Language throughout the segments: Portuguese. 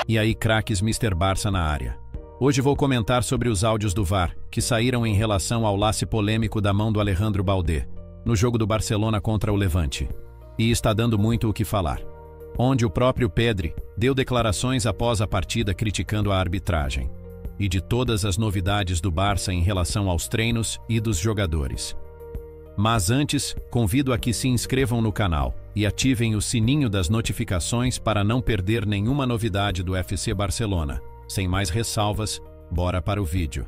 E aí, craques, Mr. Barça na área. Hoje vou comentar sobre os áudios do VAR, que saíram em relação ao lance polêmico da mão do Alejandro Balde, no jogo do Barcelona contra o Levante. E está dando muito o que falar. Onde o próprio Pedri deu declarações após a partida criticando a arbitragem. E de todas as novidades do Barça em relação aos treinos e dos jogadores. Mas antes, convido a que se inscrevam no canal e ativem o sininho das notificações para não perder nenhuma novidade do FC Barcelona. Sem mais ressalvas, bora para o vídeo.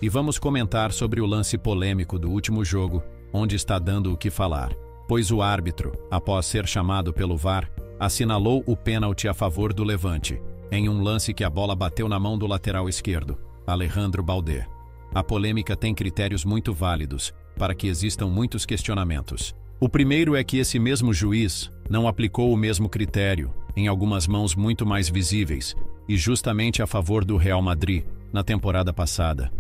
E vamos comentar sobre o lance polêmico do último jogo, onde está dando o que falar, pois o árbitro, após ser chamado pelo VAR, assinalou o pênalti a favor do Levante, em um lance que a bola bateu na mão do lateral esquerdo, Alejandro Balde. A polêmica tem critérios muito válidos, para que existam muitos questionamentos. O primeiro é que esse mesmo juiz não aplicou o mesmo critério, em algumas mãos muito mais visíveis, e justamente a favor do Real Madrid, na temporada passada.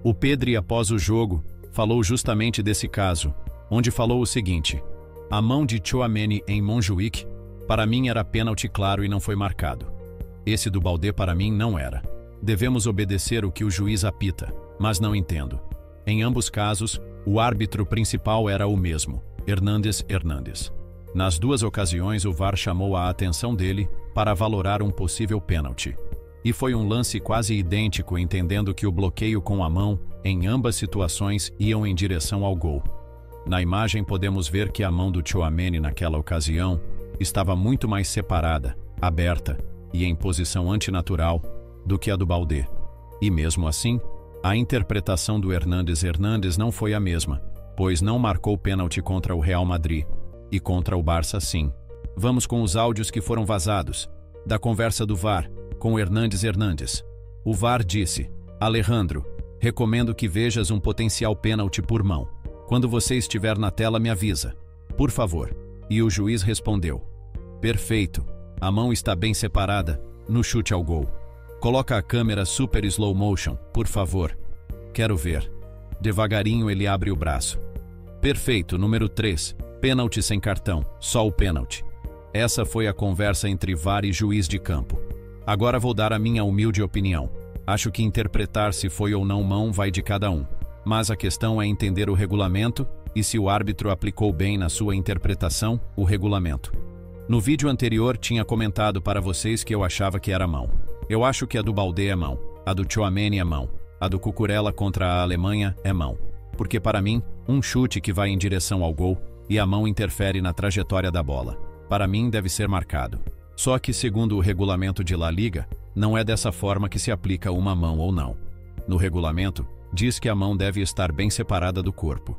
O Pedri, após o jogo, falou justamente desse caso, onde falou o seguinte: a mão de Tchouaméni em Montjuic, para mim era pênalti claro e não foi marcado. Esse do Balde para mim não era. Devemos obedecer o que o juiz apita, mas não entendo. Em ambos casos, o árbitro principal era o mesmo, Hernández. Nas duas ocasiões o VAR chamou a atenção dele para valorar um possível pênalti. E foi um lance quase idêntico, entendendo que o bloqueio com a mão, em ambas situações, iam em direção ao gol. Na imagem podemos ver que a mão do Tchouaméni naquela ocasião estava muito mais separada, aberta e em posição antinatural do que a do Balde. E mesmo assim, a interpretação do Hernández não foi a mesma, pois não marcou pênalti contra o Real Madrid, e contra o Barça sim. Vamos com os áudios que foram vazados, da conversa do VAR, com o Hernández. O VAR disse: Alejandro, recomendo que vejas um potencial pênalti por mão. Quando você estiver na tela me avisa, por favor. E o juiz respondeu: perfeito, a mão está bem separada, no chute ao gol. Coloca a câmera super slow motion, por favor. Quero ver. Devagarinho ele abre o braço. Perfeito, número 3. Pênalti sem cartão, só o pênalti. Essa foi a conversa entre VAR e juiz de campo. Agora vou dar a minha humilde opinião. Acho que interpretar se foi ou não mão vai de cada um. Mas a questão é entender o regulamento e se o árbitro aplicou bem na sua interpretação o regulamento. No vídeo anterior tinha comentado para vocês que eu achava que era mão. Eu acho que a do Balde é mão, a do Tchouaméni é mão, a do Cucurella contra a Alemanha é mão. Porque para mim, um chute que vai em direção ao gol e a mão interfere na trajetória da bola. Para mim deve ser marcado. Só que segundo o regulamento de La Liga, não é dessa forma que se aplica uma mão ou não. No regulamento, diz que a mão deve estar bem separada do corpo.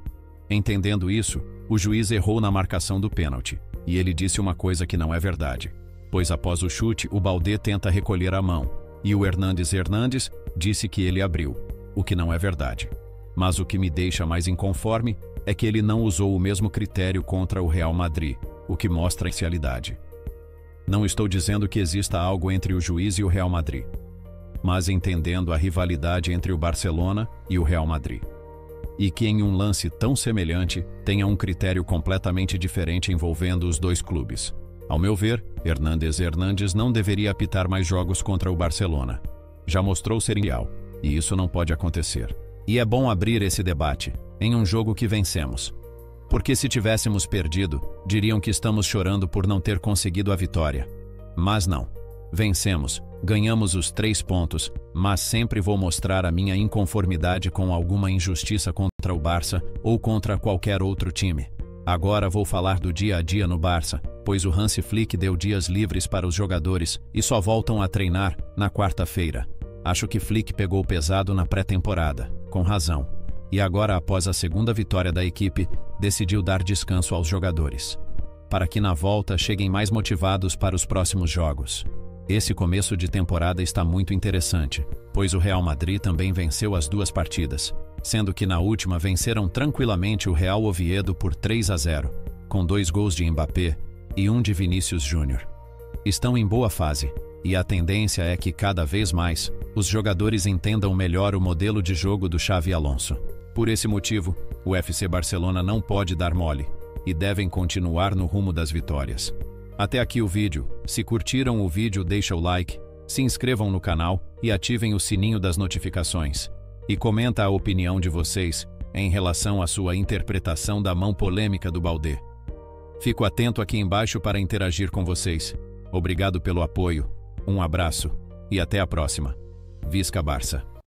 Entendendo isso, o juiz errou na marcação do pênalti, e ele disse uma coisa que não é verdade. Pois após o chute, o Balde tenta recolher a mão, e o Hernández disse que ele abriu, o que não é verdade. Mas o que me deixa mais inconforme é que ele não usou o mesmo critério contra o Real Madrid, o que mostra a parcialidade. Não estou dizendo que exista algo entre o juiz e o Real Madrid, mas entendendo a rivalidade entre o Barcelona e o Real Madrid. E que em um lance tão semelhante tenha um critério completamente diferente envolvendo os dois clubes. Ao meu ver, Hernández não deveria apitar mais jogos contra o Barcelona. Já mostrou ser ideal, e isso não pode acontecer. E é bom abrir esse debate em um jogo que vencemos. Porque se tivéssemos perdido, diriam que estamos chorando por não ter conseguido a vitória. Mas não. Vencemos, ganhamos os 3 pontos, mas sempre vou mostrar a minha inconformidade com alguma injustiça contra o Barça ou contra qualquer outro time. Agora vou falar do dia a dia no Barça, pois o Hansi Flick deu dias livres para os jogadores e só voltam a treinar na quarta-feira. Acho que Flick pegou pesado na pré-temporada, com razão. E agora, após a segunda vitória da equipe, decidiu dar descanso aos jogadores, para que na volta cheguem mais motivados para os próximos jogos. Esse começo de temporada está muito interessante, pois o Real Madrid também venceu as 2 partidas, sendo que na última venceram tranquilamente o Real Oviedo por 3-0, com 2 gols de Mbappé e 1 de Vinícius Júnior. Estão em boa fase, e a tendência é que cada vez mais os jogadores entendam melhor o modelo de jogo do Xavi Alonso. Por esse motivo, o FC Barcelona não pode dar mole, e devem continuar no rumo das vitórias. Até aqui o vídeo. Se curtiram o vídeo, deixa o like, se inscrevam no canal e ativem o sininho das notificações. E comenta a opinião de vocês em relação à sua interpretação da mão polêmica do Baldé. Fico atento aqui embaixo para interagir com vocês. Obrigado pelo apoio, um abraço e até a próxima. Visca Barça.